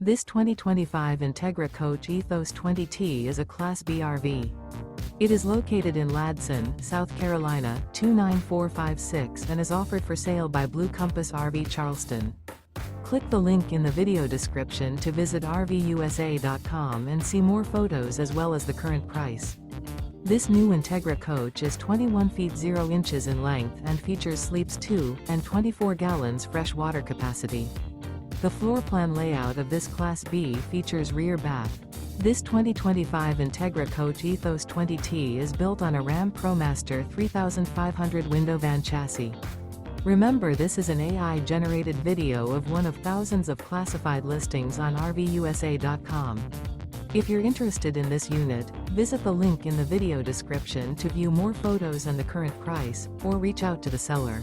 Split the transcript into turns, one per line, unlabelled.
This 2025 Entegra Coach Ethos 20T is a Class B RV. It is located in Ladson, South Carolina, 29456 and is offered for sale by Blue Compass RV Charleston. Click the link in the video description to visit RVUSA.com and see more photos as well as the current price. This new Entegra Coach is 21 feet 0 inches in length and features sleeps 2 and 24 gallons fresh water capacity. The floor plan layout of this Class B features rear bath. This 2025 Entegra Coach Ethos 20T is built on a RAM ProMaster 3500 window van chassis. Remember, this is an AI-generated video of one of thousands of classified listings on RVUSA.com. If you're interested in this unit, visit the link in the video description to view more photos and the current price, or reach out to the seller.